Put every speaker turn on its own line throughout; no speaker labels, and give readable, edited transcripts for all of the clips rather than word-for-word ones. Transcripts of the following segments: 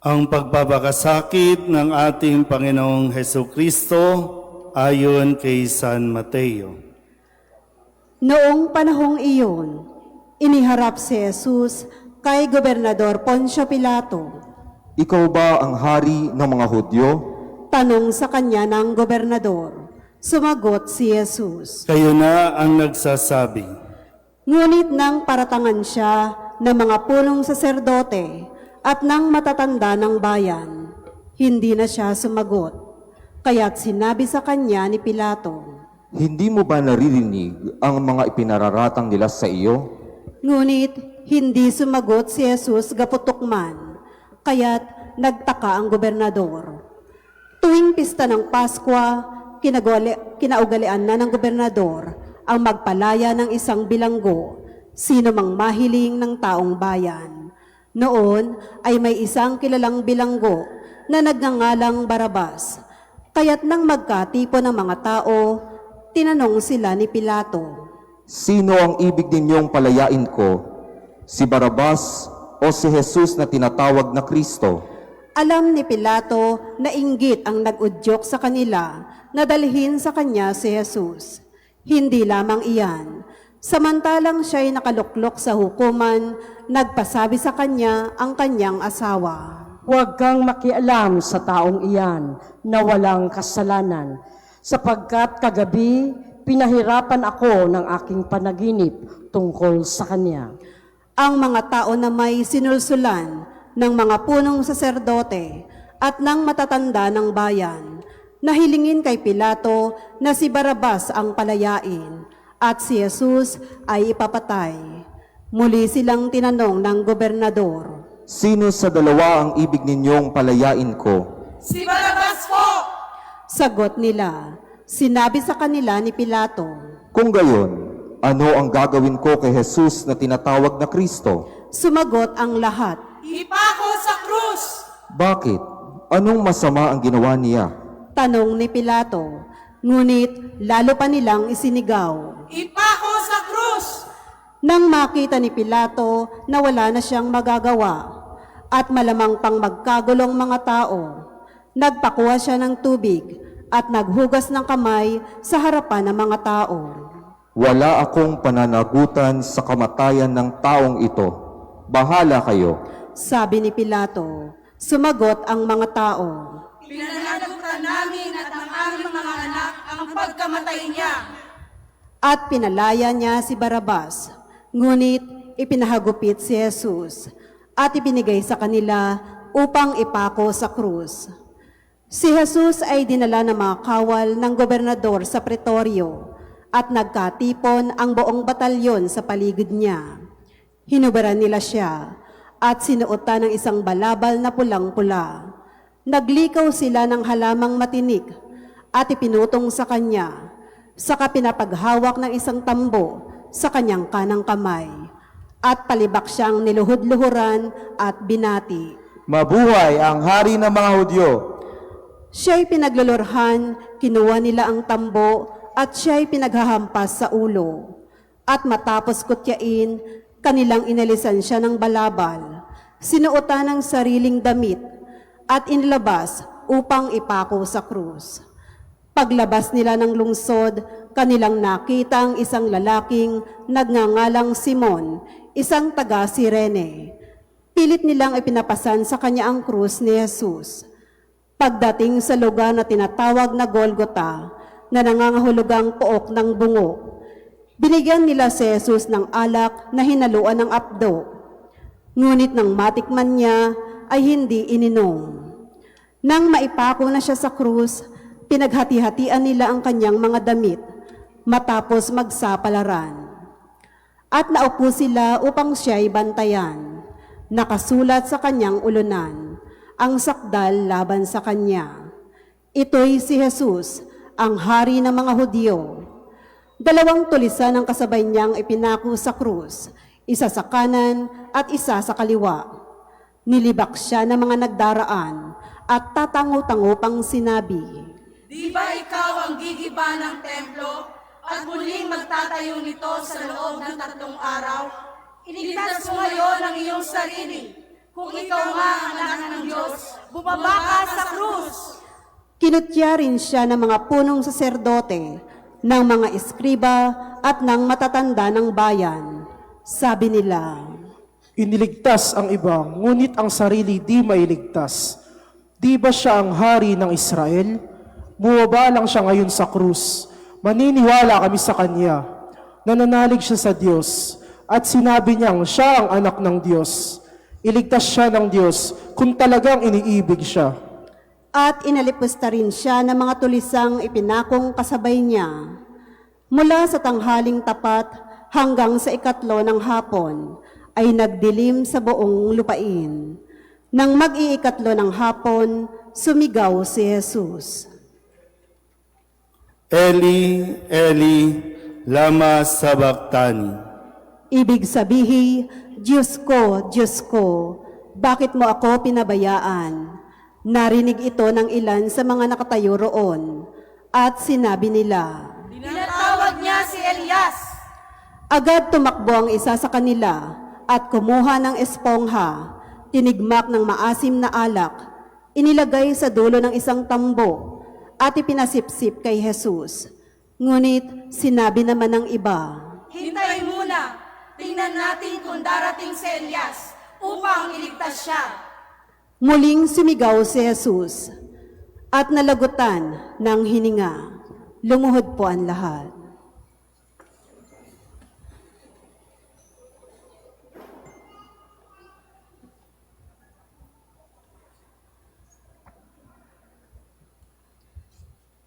Ang pagbabakasakit ng ating Panginoong Hesukristo ayon kay San Mateo.
Noong panahong iyon, iniharap si Jesus kay Gobernador Poncio Pilato.
Ikaw ba ang hari ng mga Hudyo?
Tanong sa kanya ng gobernador. Sumagot si Jesus.
Kayo na ang nagsasabi.
Ngunit nang paratangan siya ng mga punong saserdote at ng matatanda ng bayan, hindi na siya sumagot. Kaya't sinabi sa kanya ni Pilato,
Hindi mo ba naririnig ang mga ipinararatang nila sa iyo?
ngunit hindi sumagot si Jesus gaputok man, kaya't nagtaka ang gobernador. Tuwing pista ng Paskwa, kinaugalian na ng gobernador ang magpalaya ng isang bilanggo, sino mang mahiling ng taong bayan. Noon ay may isang kilalang bilanggo na nagngangalang Barabas. Kaya't nang magkatipon ng mga tao, tinanong sila ni Pilato,
Sino ang ibig ninyong palayain ko? Si Barabas o si Jesus na tinatawag na Kristo?
alam ni Pilato na inggit ang nag-udyok sa kanila na dalhin sa kanya si Jesus. Hindi lamang iyan, samantalang siya'y nakaluklok sa hukuman, nagpasabi sa kanya ang kanyang asawa.
Huwag kang makialam sa taong iyan na walang kasalanan, sapagkat kagabi pinahirapan ako ng aking panaginip tungkol sa kanya.
Ang mga tao na may sinulsulan ng mga punong saserdote at ng matatanda ng bayan, nahilingin kay Pilato na si Barabas ang palayain at si Jesus ay ipapatay. Muli silang tinanong ng gobernador,
Sino sa dalawa ang ibig ninyong palayain ko?
Si Barabas po!
sagot nila. Sinabi sa kanila ni Pilato,
Kung gayon, ano ang gagawin ko kay Jesus na tinatawag na Kristo?
sumagot ang lahat.
Ipako sa krus!
Bakit? Anong masama ang ginawa niya?
Tanong ni Pilato, ngunit lalo pa nilang isinigaw.
Ipako sa krus!
Nang makita ni Pilato na wala na siyang magagawa at malamang pang magkagulong mga tao, nagpakuha siya ng tubig at naghugas ng kamay sa harapan ng mga tao.
Wala akong pananagutan sa kamatayan ng taong ito. Bahala kayo.
Sabi ni Pilato, sumagot ang mga tao.
Pinanagutan namin at ng aming mga anak ang pagkamatay niya.
At pinalaya niya si Barabas, ngunit ipinahagupit si Jesus at ibinigay sa kanila upang ipako sa krus. Si Jesus ay dinala ng mga kawal ng gobernador sa pretoryo at nagkatipon ang buong batalyon sa paligid niya. Hinubaran nila siya at sinuotan ng isang balabal na pulang-pula. Naglikaw sila ng halamang matinik at ipinutong sa kanya, saka pinapaghawak ng isang tambo sa kanyang kanang kamay, at palibak siyang niluhod-luhuran at binati.
Mabuhay ang hari ng mga Hudyo!
Siya'y pinaglulurhan, kinuha nila ang tambo at siya'y pinaghahampas sa ulo. At matapos kutyain, kanilang inalisan siya ng balabal, sinuotan ng sariling damit at inilabas upang ipako sa krus. Paglabas nila ng lungsod, kanilang nakita ang isang lalaking nagngangalang Simon, isang taga Sirene. Pilit nilang ipinapasan sa kanya ang krus ni Jesus. Pagdating sa lugar na tinatawag na Golgota, na nangangahulugang pook ng bungo, binigyan nila si Jesus ng alak na hinaluan ng apdo. Ngunit nang matikman niya, ay hindi ininom. Nang maipako na siya sa krus, pinaghati-hatian nila ang kanyang mga damit, matapos magsapalaran. At naupo sila upang siya'y bantayan. Nakasulat sa kanyang ulunan ang sakdal laban sa kanya. Ito'y si Jesus, ang hari ng mga Hudyo. 2 tulisan ang kasabay niyang ipinako sa krus, isa sa kanan at isa sa kaliwa. Nilibak siya ng mga nagdaraan at tatango-tango pang sinabi,
Di ba ikaw ang gigiba ng templo at muling magtatayo nito sa loob ng 3 araw? Iligtas mo ngayon ang iyong sarili. Kung ikaw nga ang anak ng Diyos, bumaba ka sa krus.
Kinutya rin siya ng mga punong saserdote, ng mga eskriba at ng matatanda ng bayan. Sabi nila,
Iniligtas ang iba, ngunit ang sarili di mailigtas. Di ba siya ang hari ng Israel? Bumaba lang siya ngayon sa krus. Maniniwala kami sa Kanya. Nananalig siya sa Diyos at sinabi niyang siya ang anak ng Diyos. Iligtas siya ng Diyos kung talagang iniibig siya.
at inalipusta rin siya ng mga tulisang ipinakong kasabay niya. Mula sa tanghaling tapat hanggang sa 3 ng hapon ay nagdilim sa buong lupain. Nang mag-i-3 ng hapon, sumigaw si Jesus.
Eli, Eli, lama sabachthani.
Ibig sabihin, Diyos ko, bakit mo ako pinabayaan? Narinig ito ng ilan sa mga nakatayo roon, at sinabi nila,
Tinatawag niya si Elias.
agad tumakbo ang isa sa kanila at kumuha ng espongha, tinigmak ng maasim na alak, inilagay sa dulo ng isang tambo, at ipinasipsip kay Jesus. Ngunit sinabi naman ng iba,
Hintay muna. Tingnan natin kung darating si Elias upang iligtas siya.
muling sumigaw si Jesus at nalagutan ng hininga. Lumuhod po ang lahat.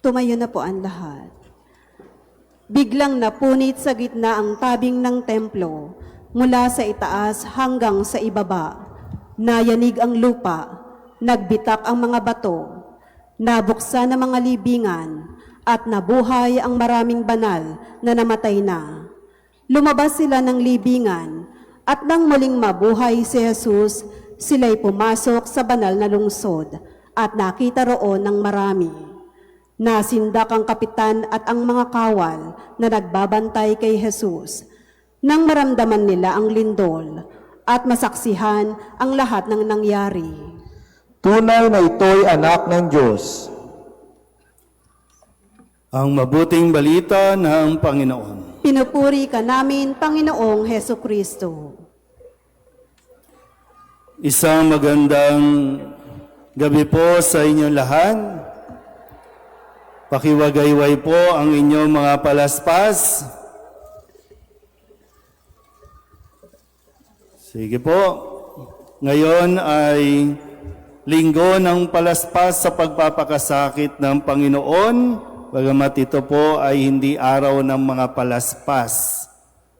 Tumayo na po ang lahat. Biglang napunit sa gitna ang tabing ng templo, mula sa itaas hanggang sa ibaba. Nayanig ang lupa, nagbitak ang mga bato, nabuksan ang mga libingan, at nabuhay ang maraming banal na namatay na. Lumabas sila ng libingan, at nang muling mabuhay si Jesus, sila'y pumasok sa banal na lungsod, at nakita roon ng marami. Nasindak ang kapitan at ang mga kawal na nagbabantay kay Jesus. Nang maramdaman nila ang lindol at masaksihan ang lahat ng nangyari.
Tunay na ito'y anak ng Diyos.
Ang mabuting balita ng Panginoon.
Pinupuri ka namin, Panginoong Heso Kristo.
Isang magandang gabi po sa inyong lahat. Pakiwagayway po ang inyong mga palaspas. Sige po. Ngayon ay linggo ng palaspas sa pagpapakasakit ng Panginoon. Bagamat ito po ay hindi araw ng mga palaspas.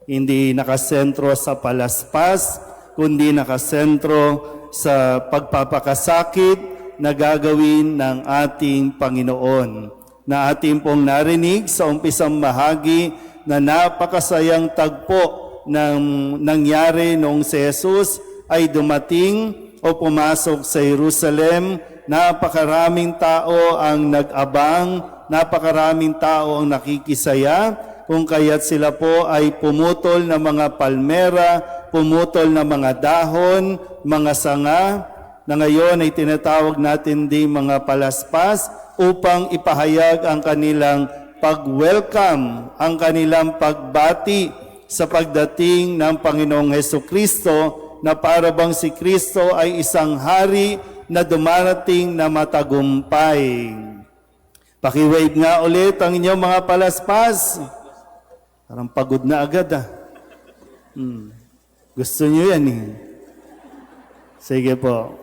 Hindi nakasentro sa palaspas, kundi nakasentro sa pagpapakasakit na gagawin ng ating Panginoon. Na ating pong narinig sa umpisang bahagi na napakasayang tagpo ng nangyari noong si Jesus ay dumating o pumasok sa Jerusalem. Napakaraming tao ang nag-abang, napakaraming tao ang nakikisaya, kung kaya't sila po ay pumutol ng mga palmera, pumutol ng mga dahon, mga sanga, na ngayon ay tinatawag natin din mga palaspas, upang ipahayag ang kanilang pag-welcome, ang kanilang pagbati sa pagdating ng Panginoong Hesukristo, na para bang si Kristo ay isang hari na dumarating na matagumpay. Pakiwave nga ulit ang inyong mga palaspas. Parang pagod na agad Gusto nyo yan Sige po.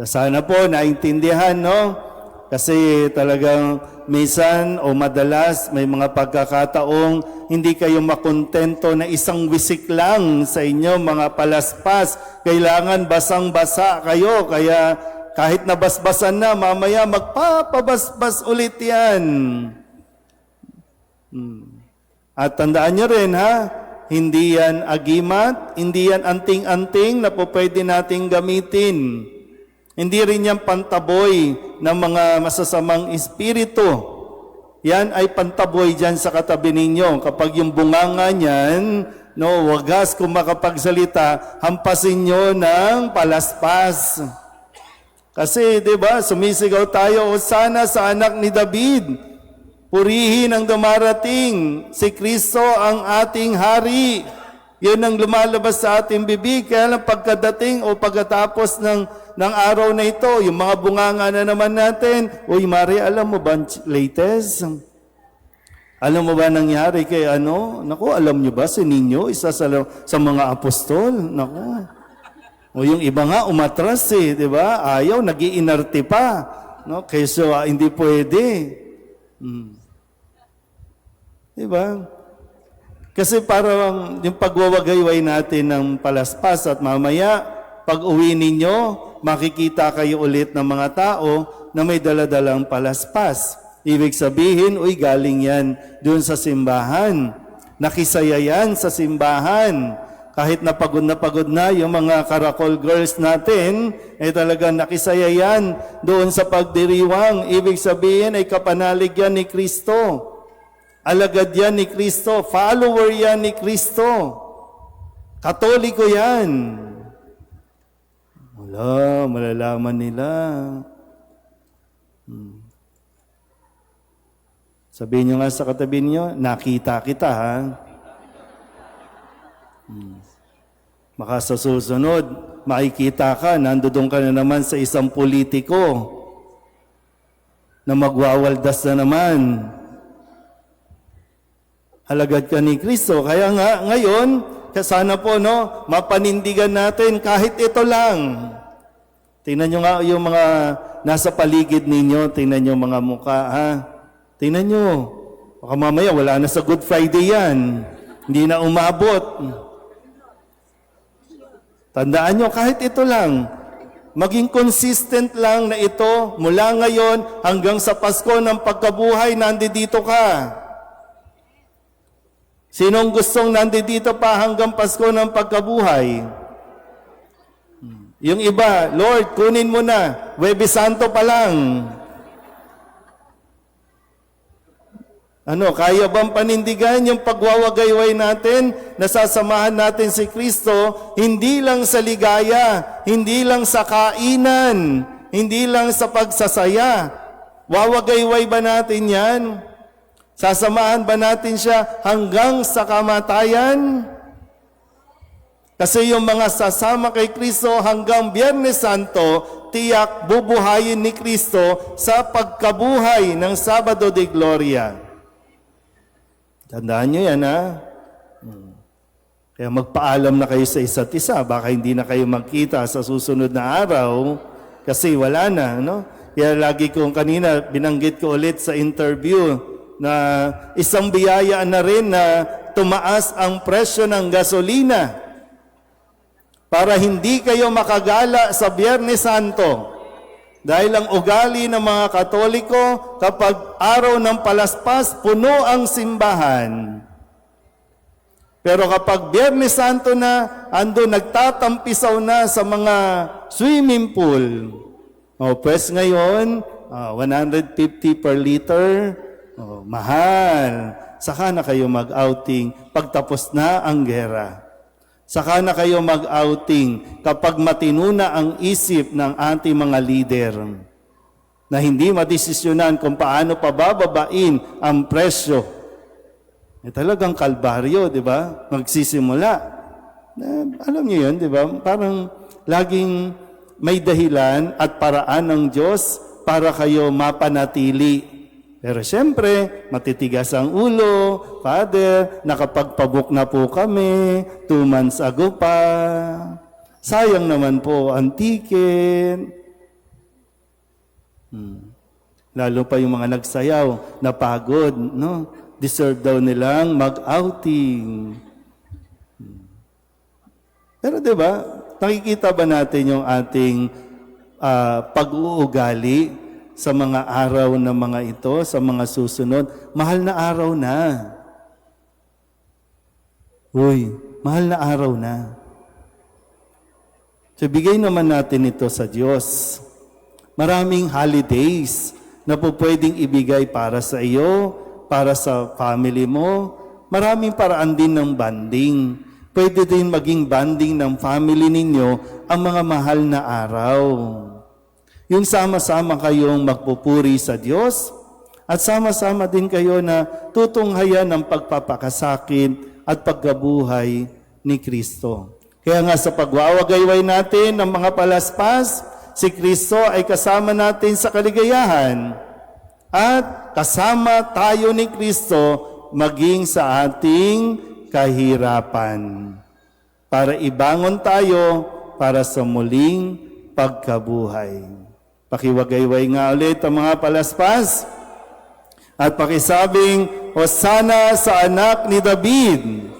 Sana po naintindihan, no? Kasi talagang minsan o madalas may mga pagkakataong hindi kayo makontento na isang wisik lang sa inyo mga palaspas. Kailangan basang-basa kayo, kaya kahit nabasbasan na, mamaya magpapabasbas ulit yan. At tandaan nyo rin hindi yan agimat, hindi yan anting-anting na po pwede nating gamitin. Hindi rin yan pantaboy ng mga masasamang espiritu. Yan ay pantaboy dyan sa katabi ninyo. Kapag yung bunganga niyan no, wagas kung makapagsalita, hampasin nyo ng palaspas. Kasi, di ba, sumisigaw tayo, Hosana sa anak ni David. Purihin ang dumarating. Si Kristo ang ating hari. Yun ang lumalabas sa ating bibig. Kaya lang pagkadating o pagkatapos ng araw na ito, yung mga bunganga na naman natin, Uy, Mari, alam mo ba ang latest? Alam mo ba nangyari kay ano? Naku, alam nyo ba si Ninyo, isa sa mga apostol? Naku. O yung iba nga umatras di ba? Ayaw, nag-iinarte pa. No? Kaysa hindi pwede. Di ba? Kasi parang yung pagwawagayway natin ng palaspas at mamaya, pag uwi ninyo, makikita kayo ulit ng mga tao na may daladalang palaspas. Ibig sabihin, uy, galing yan doon sa simbahan. Nakisaya yan sa simbahan. Kahit napagod na yung mga Karakol girls natin, ay talagang nakisaya yan doon sa pagdiriwang. Ibig sabihin ay kapanalig yan ni Kristo. Alagad yan ni Kristo. Follower yan ni Kristo. Katoliko yan. Wala, malalaman nila. Sabihin nyo nga sa katabi niyo, nakita kita ha. Baka sa susunod, makikita ka, nandoon ka na naman sa isang politiko na magwawaldas na naman. Alagad ka ni Kristo. Kaya nga, ngayon, sana po, no, mapanindigan natin kahit ito lang. Tingnan nyo nga yung mga nasa paligid ninyo, tingnan nyo mga mukha, ha? Tingnan nyo. Baka mamaya, wala na sa Good Friday yan. Hindi na umabot. Tandaan nyo, kahit ito lang, maging consistent lang na ito, mula ngayon hanggang sa Pasko ng pagkabuhay, nandito ka. Sinong gustong nandito pa hanggang Pasko ng pagkabuhay? Yung iba, Lord, kunin mo na. Huwebes Santo pa lang. Ano, kaya bang panindigan yung pagwawagayway natin, nasasamahan natin si Kristo, hindi lang sa ligaya, hindi lang sa kainan, hindi lang sa pagsasaya. Wawagayway ba natin yan? Sasamahan ba natin siya hanggang sa kamatayan? Kasi yung mga sasama kay Kristo hanggang Biyernes Santo, tiyak bubuhayin ni Kristo sa pagkabuhay ng Sabado de Gloria. Tandaan nyo yan, ha? Kaya magpaalam na kayo sa isa't isa. Baka hindi na kayo magkita sa susunod na araw kasi wala na, no? Kaya lagi kong kanina binanggit ko ulit sa interview na isang biyaya na rin na tumaas ang presyo ng gasolina para hindi kayo makagala sa Biyernes Santo. Dahil ang ugali ng mga Katoliko, kapag araw ng palaspas, puno ang simbahan. Pero kapag Biyernes Santo na, ando nagtatampisaw na sa mga swimming pool. O, pues ngayon, 150 per liter, mahal. Saka na kayo mag-outing pagtapos na ang gera. Saka na kayo mag-outing kapag matino na ang isip ng ating mga leader na hindi madesisyonan kung paano pabababain ang presyo. Talagang kalbaryo, di ba? Magsisimula. Alam niyo yun, di ba? Parang laging may dahilan at paraan ng Diyos para kayo mapanatili. Pero siyempre, matitigas ang ulo. Father, nakapagpabook na po kami, 2 months ago pa. Sayang naman po ang ticket. Lalo pa yung mga nagsayaw, napagod, no? Deserve daw nilang mag-outing. Pero 'di ba, nakikita ba natin yung ating pag-uugali sa mga araw na mga ito, sa mga susunod? Mahal na araw na. Uy, mahal na araw na. So bigay naman natin ito sa Diyos. Maraming holidays na po pwedeng ibigay para sa iyo, para sa family mo, Maraming paraan din ng banding. Pwede din maging banding ng family ninyo ang mga mahal na araw. Yung sama-sama kayong magpupuri sa Diyos at sama-sama din kayo na tutunghayan ng pagpapakasakit at pagkabuhay ni Kristo. Kaya nga sa pagwawagayway natin ng mga palaspas, si Kristo ay kasama natin sa kaligayahan at kasama tayo ni Kristo maging sa ating kahirapan para ibangon tayo para sa muling pagkabuhay. Pakiwagayway nga ulit ang mga palaspas at pakisabing, Hosana sa anak ni David.